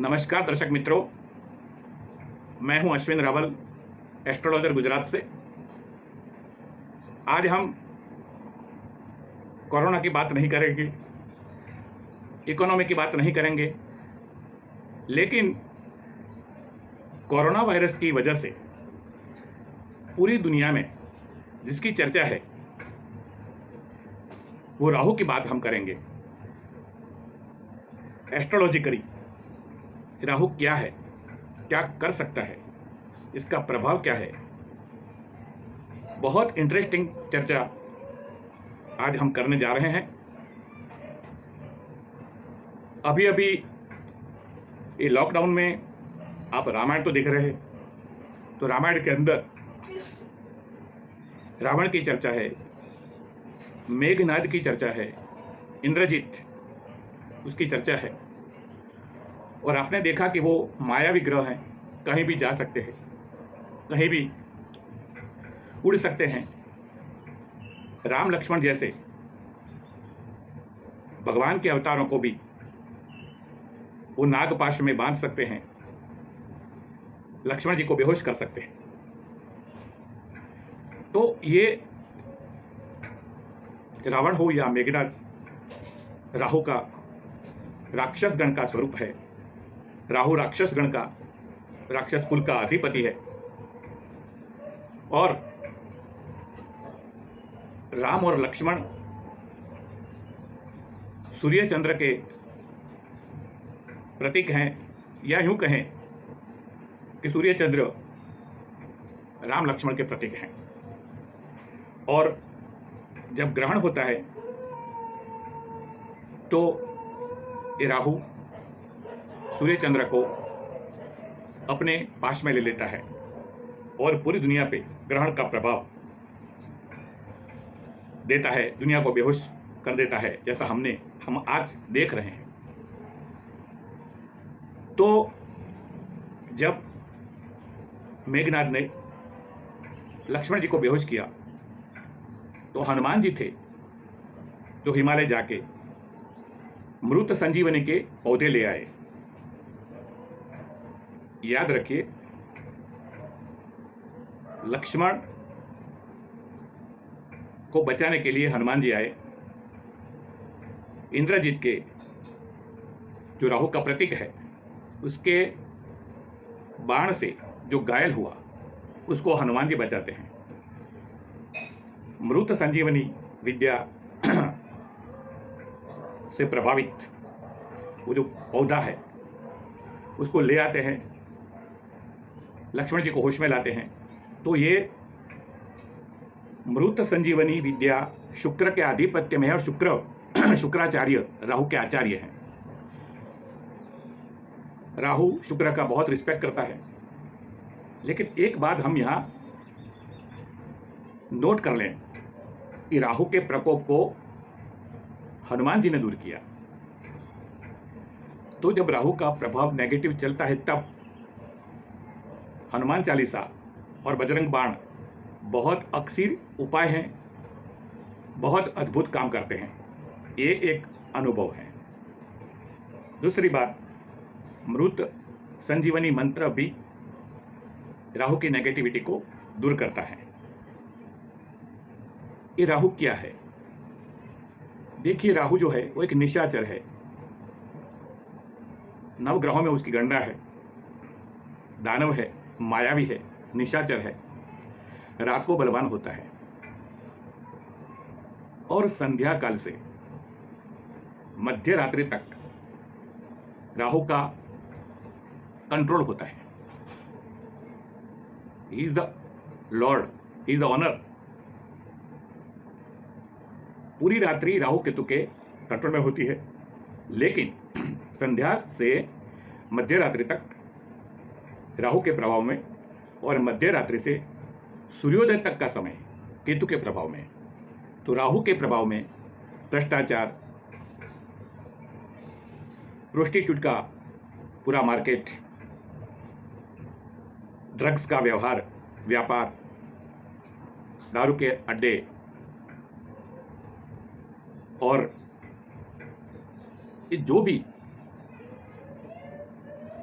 नमस्कार दर्शक मित्रों, मैं हूं अश्विन रावल, एस्ट्रोलॉजर गुजरात से। आज हम कोरोना की बात नहीं करेंगे, इकोनॉमी की बात नहीं करेंगे, लेकिन कोरोना वायरस की वजह से पूरी दुनिया में जिसकी चर्चा है वो राहु की बात हम करेंगे। एस्ट्रोलॉजिकली राहु क्या है, क्या कर सकता है, इसका प्रभाव क्या है, बहुत इंटरेस्टिंग चर्चा आज हम करने जा रहे हैं। अभी अभी ये लॉकडाउन में आप रामायण तो देख रहे हैं, तो रामायण के अंदर रावण की चर्चा है, मेघनाद की चर्चा है, इंद्रजीत उसकी चर्चा है। और आपने देखा कि वो मायावी ग्रह हैं, कहीं भी जा सकते हैं, कहीं भी उड़ सकते हैं। राम लक्ष्मण जैसे भगवान के अवतारों को भी वो नागपाश में बांध सकते हैं, लक्ष्मण जी को बेहोश कर सकते हैं। तो ये रावण हो या मेघनाद, राहु का राक्षस गण का स्वरूप है। राहु राक्षस गण का, राक्षस कुल का अधिपति है। और राम और लक्ष्मण सूर्य चंद्र के प्रतीक हैं, या यूं कहें कि सूर्य चंद्र राम लक्ष्मण के प्रतीक हैं। और जब ग्रहण होता है तो ये राहु सूर्य चंद्र को अपने पास में ले लेता है और पूरी दुनिया पे ग्रहण का प्रभाव देता है, दुनिया को बेहोश कर देता है, जैसा हम आज देख रहे हैं। तो जब मेघनाद ने लक्ष्मण जी को बेहोश किया तो हनुमान जी थे जो हिमालय जाके मृत संजीवनी के पौधे ले आए। याद रखिए, लक्ष्मण को बचाने के लिए हनुमान जी आए। इंद्रजीत के जो राहु का प्रतीक है, उसके बाण से जो घायल हुआ उसको हनुमान जी बचाते हैं। मृत संजीवनी विद्या से प्रभावित वो जो पौधा है उसको ले आते हैं, लक्ष्मण जी को होश में लाते हैं। तो ये मृत संजीवनी विद्या शुक्र के आधिपत्य में है और शुक्राचार्य राहु के आचार्य हैं। राहु शुक्र का बहुत रिस्पेक्ट करता है। लेकिन एक बात हम यहां नोट कर लें कि राहु के प्रकोप को हनुमान जी ने दूर किया। तो जब राहु का प्रभाव नेगेटिव चलता है तब हनुमान चालीसा और बजरंग बाण बहुत अक्सर उपाय हैं, बहुत अद्भुत काम करते हैं। ये एक अनुभव है। दूसरी बात, मृत संजीवनी मंत्र भी राहु की नेगेटिविटी को दूर करता है। ये राहु क्या है? देखिए, राहु जो है वो एक निशाचर है। नवग्रहों में उसकी गणना है, दानव है, मायावी है, निशाचर है, रात को बलवान होता है और संध्या काल से मध्य रात्रि तक राहु का कंट्रोल होता है। He is the Lord, he is the honour. पूरी रात्रि राहु केतु के कंट्रोल में होती है, लेकिन संध्या से मध्य रात्रि तक राहु के प्रभाव में और मध्य रात्रि से सूर्योदय तक का समय केतु के प्रभाव में। तो राहु के प्रभाव में भ्रष्टाचार, प्रोस्टिट्यूट का पूरा मार्केट, ड्रग्स का व्यापार, दारू के अड्डे और जो भी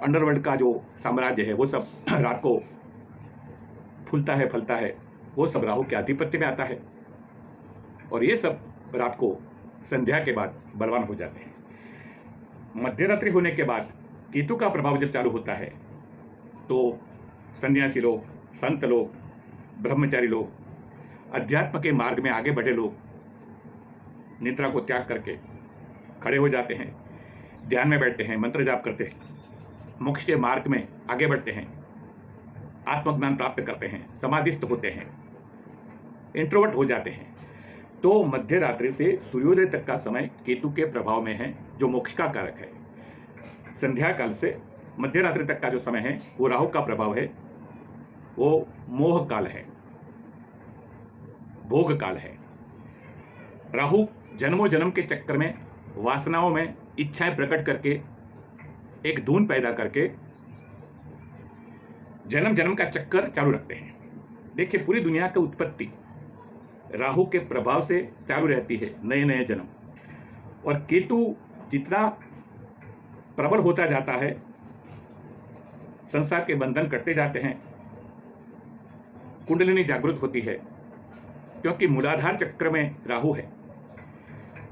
अंडरवर्ल्ड का जो साम्राज्य है वो सब रात को फूलता है फलता है, वो सब राहु के आधिपत्य में आता है और ये सब रात को संध्या के बाद बलवान हो जाते हैं। मध्यरात्रि होने के बाद केतु का प्रभाव जब चालू होता है तो सन्यासी लोग, संत लोग, ब्रह्मचारी लोग, अध्यात्म के मार्ग में आगे बढ़े लोग निद्रा को त्याग करके खड़े हो जाते हैं, ध्यान में बैठते हैं, मंत्र जाप करते हैं, मोक्ष के मार्ग में आगे बढ़ते हैं, आत्मज्ञान प्राप्त करते हैं, समाधिस्थ होते हैं, इंट्रोवर्ट हो जाते हैं। तो मध्य रात्रि से सूर्योदय तक का समय केतु के प्रभाव में है, जो मोक्ष का कारक है। संध्या काल से मध्य रात्रि तक का जो समय है वो राहु का प्रभाव है, वो मोह काल है, भोग काल है। राहु जन्मों जन्म के चक्कर में वासनाओं में इच्छाएं प्रकट करके एक धुन पैदा करके जन्म जन्म का चक्कर चालू रखते हैं। देखिए, पूरी दुनिया की उत्पत्ति राहु के प्रभाव से चालू रहती है, नए नए जन्म। और केतु जितना प्रबल होता जाता है, संसार के बंधन कटते जाते हैं, कुंडलिनी जागृत होती है, क्योंकि मूलाधार चक्र में राहु है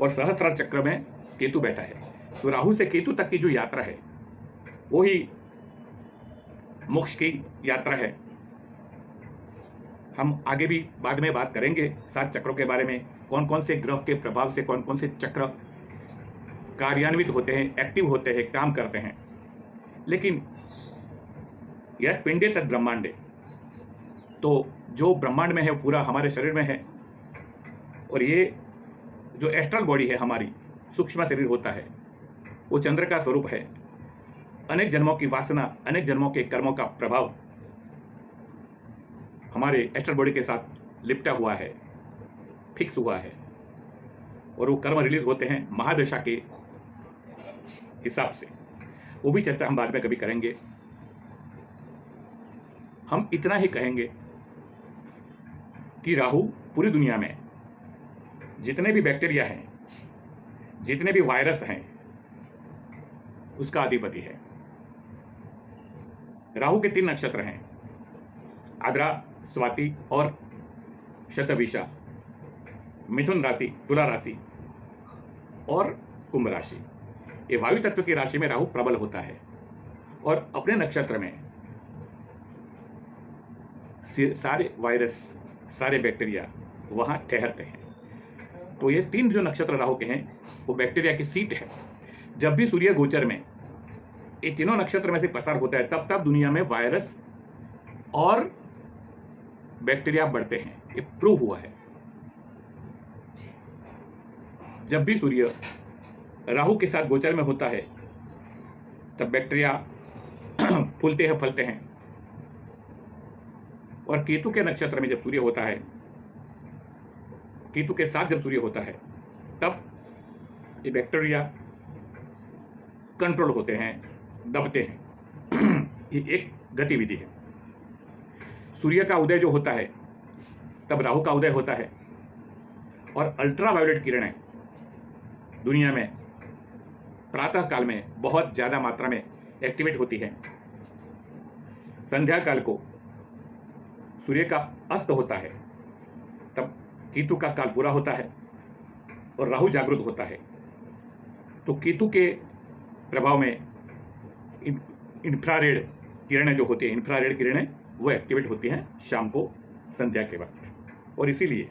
और सहस्त्रार चक्र में केतु बैठा है। तो राहु से केतु तक की जो यात्रा है वो ही मोक्ष की यात्रा है। हम आगे भी बाद में बात करेंगे 7 चक्रों के बारे में, कौन कौन से ग्रह के प्रभाव से कौन कौन से चक्र कार्यान्वित होते हैं, एक्टिव होते हैं, काम करते हैं। लेकिन यह पिंडे तक ब्रह्मांडे, तो जो ब्रह्मांड में है वो पूरा हमारे शरीर में है। और ये जो एस्ट्रल बॉडी है हमारी, सूक्ष्म शरीर होता है, वो चंद्र का स्वरूप है। अनेक जन्मों की वासना, अनेक जन्मों के कर्मों का प्रभाव हमारे एस्ट्रल बॉडी के साथ लिपटा हुआ है, फिक्स हुआ है, और वो कर्म रिलीज होते हैं महादशा के हिसाब से। वो भी चर्चा हम बाद में कभी करेंगे। हम इतना ही कहेंगे कि राहु पूरी दुनिया में जितने भी बैक्टीरिया हैं, जितने भी वायरस हैं, उसका अधिपति है। राहु के 3 नक्षत्र हैं, आद्रा, स्वाति और शतभिषा। मिथुन राशि, तुला राशि और कुंभ राशि, ये वायु तत्व की राशि में राहु प्रबल होता है और अपने नक्षत्र में सारे वायरस, सारे बैक्टीरिया वहां ठहरते हैं। तो ये 3 जो नक्षत्र राहु के हैं वो बैक्टीरिया की सीट है। जब भी सूर्य गोचर में ये तीनों नक्षत्र में से पसार होता है, तब तब दुनिया में वायरस और बैक्टीरिया बढ़ते हैं। ये प्रूव हुआ है। जब भी सूर्य राहु के साथ गोचर में होता है, तब बैक्टीरिया फूलते हैं, फलते हैं। और केतु के नक्षत्र में जब सूर्य होता है, केतु के साथ जब सूर्य होता है, तब ये बैक्टीरिया कंट्रोल होते हैं, दबते हैं। ये एक गतिविधि है। सूर्य का उदय जो होता है, तब राहु का उदय होता है और अल्ट्रावायोलेट किरणें दुनिया में प्रातः काल में बहुत ज्यादा मात्रा में एक्टिवेट होती है। संध्या काल को सूर्य का अस्त होता है, तब केतु का काल पूरा होता है और राहु जागृत होता है। तो केतु के प्रभाव में इंफ्रारेड किरणें जो होती हैं, इंफ्रारेड किरणें वो एक्टिवेट होती हैं शाम को, संध्या के वक्त। और इसीलिए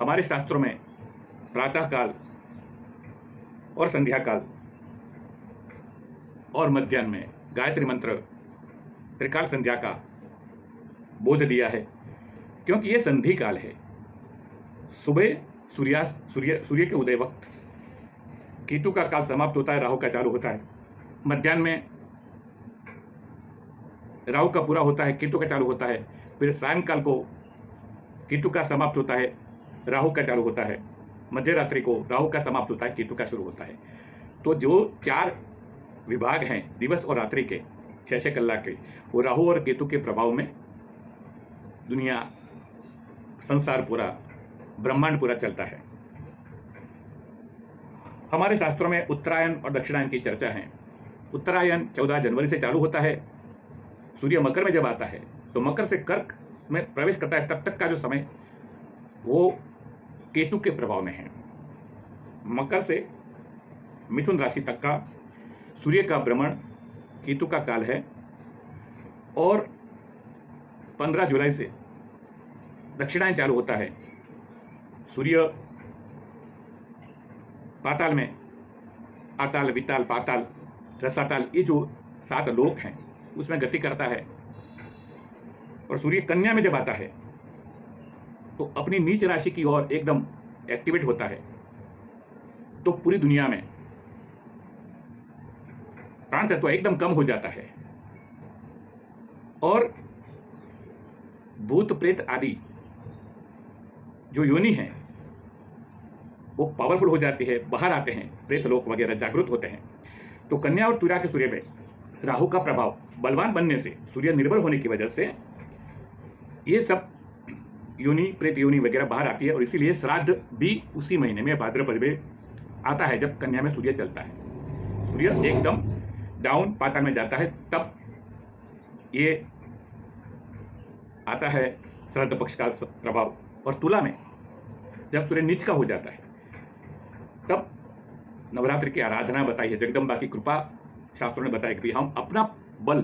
हमारे शास्त्रों में प्रातः काल और संध्या काल और मध्याह्न में गायत्री मंत्र, त्रिकाल संध्या का बोध दिया है, क्योंकि ये संधि काल है। सुबह सूर्य के उदय वक्त केतु का काल समाप्त होता है, राहु का चालू होता है। मध्याह्न में राहु का पूरा होता है, केतु का चालू होता है। फिर सायंकाल को केतु का समाप्त होता है, राहु का चालू होता है। मध्य रात्रि को राहु का समाप्त होता है, केतु का शुरू होता है। तो जो 4 विभाग हैं दिवस और रात्रि के 6-6 कलाक के, वो राहु और केतु के प्रभाव में दुनिया, संसार पूरा, ब्रह्मांड पूरा चलता है। हमारे शास्त्रों में उत्तरायण और दक्षिणायन की चर्चा है। उत्तरायण 14 जनवरी से चालू होता है। सूर्य मकर में जब आता है तो मकर से कर्क में प्रवेश करता है, तब तक का जो समय वो केतु के प्रभाव में है। मकर से मिथुन राशि तक का सूर्य का भ्रमण केतु का काल है और 15 जुलाई से दक्षिणायन चालू होता है। सूर्य पाताल में आताल, विताल, पाताल, रसाताल, ये जो 7 लोक हैं उसमें गति करता है और सूर्य कन्या में जब आता है तो अपनी नीच राशि की ओर एकदम एक्टिवेट होता है। तो पूरी दुनिया में प्राण तत्व एकदम कम हो जाता है और भूत प्रेत आदि जो योनि है वो पावरफुल हो जाती है, बाहर आते हैं, प्रेत लोक वगैरह जागृत होते हैं। तो कन्या और तुला के सूर्य में राहु का प्रभाव बलवान बनने से, सूर्य निर्बल होने की वजह से ये सब योनि, प्रेत योनि वगैरह बाहर आती है और इसीलिए श्राद्ध भी उसी महीने में भाद्रपद में आता है जब कन्या में सूर्य चलता है। सूर्य एकदम डाउन पाताल में जाता है तब ये आता है श्राद्ध पक्ष का प्रभाव। और तुला में जब सूर्य नीच का हो जाता है तब नवरात्रि की आराधना बताई है, जगदम्बा की कृपा शास्त्रों ने बताया कि हम अपना बल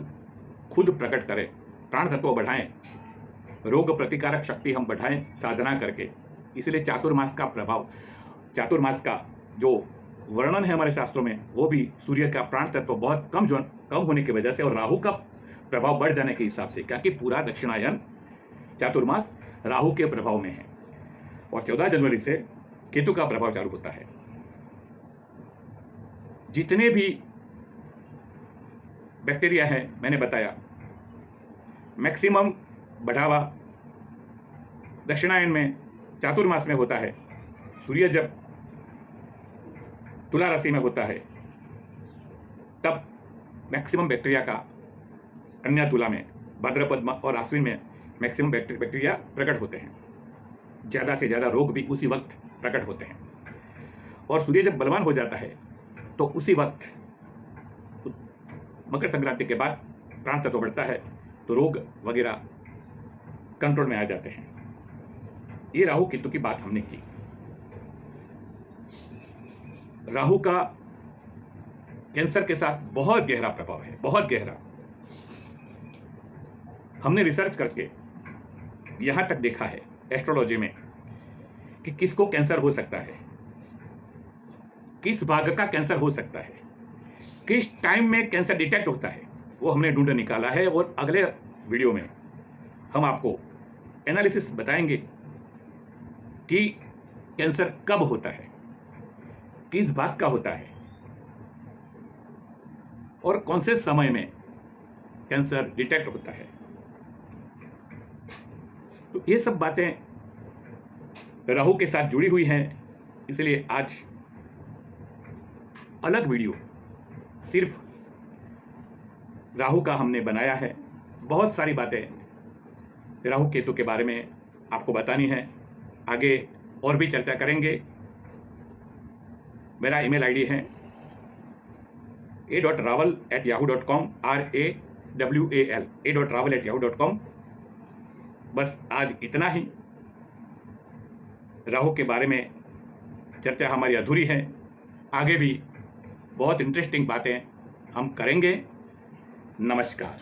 खुद प्रकट करें, प्राण तत्व बढ़ाएं, रोग प्रतिकारक शक्ति हम बढ़ाएं साधना करके। इसलिए चातुर्मास का प्रभाव, चातुर्मास का जो वर्णन है हमारे शास्त्रों में वो भी सूर्य का प्राण तत्व बहुत कम होने की वजह से और राहु का प्रभाव बढ़ जाने के हिसाब से, क्योंकि पूरा दक्षिणायन चातुर्मास राहु के प्रभाव में है और 14 जनवरी से केतु का प्रभाव चालू होता है। जितने भी बैक्टीरिया है मैंने बताया, मैक्सिमम बढ़ावा दक्षिणायन में चातुर्मास में होता है। सूर्य जब तुला राशि में होता है तब मैक्सिमम बैक्टीरिया का कन्या तुला में, भाद्रपद और आश्विन में मैक्सिमम बैक्टीरिया प्रकट होते हैं। ज़्यादा से ज़्यादा रोग भी उसी वक्त प्रकट होते हैं। और सूर्य जब बलवान हो जाता है तो उसी वक्त मकर संक्रांति के बाद प्राण तत्व बढ़ता है तो रोग वगैरह कंट्रोल में आ जाते हैं। ये राहु केतु की बात हमने की। राहु का कैंसर के साथ बहुत गहरा प्रभाव है, बहुत गहरा। हमने रिसर्च करके यहां तक देखा है एस्ट्रोलॉजी में कि किसको कैंसर हो सकता है, किस भाग का कैंसर हो सकता है, किस टाइम में कैंसर डिटेक्ट होता है, वो हमने ढूंढ निकाला है। और अगले वीडियो में हम आपको एनालिसिस बताएंगे कि कैंसर कब होता है, किस भाग का होता है और कौन से समय में कैंसर डिटेक्ट होता है। तो ये सब बातें राहु के साथ जुड़ी हुई हैं, इसलिए आज अलग वीडियो सिर्फ राहु का हमने बनाया है। बहुत सारी बातें राहु केतु के बारे में आपको बतानी है, आगे और भी चर्चा करेंगे। मेरा ईमेल आईडी है a.rawal@yahoo.com, RAWAL, बस आज इतना ही। राहु के बारे में चर्चा हमारी अधूरी है, आगे भी बहुत इंटरेस्टिंग बातें हम करेंगे। नमस्कार।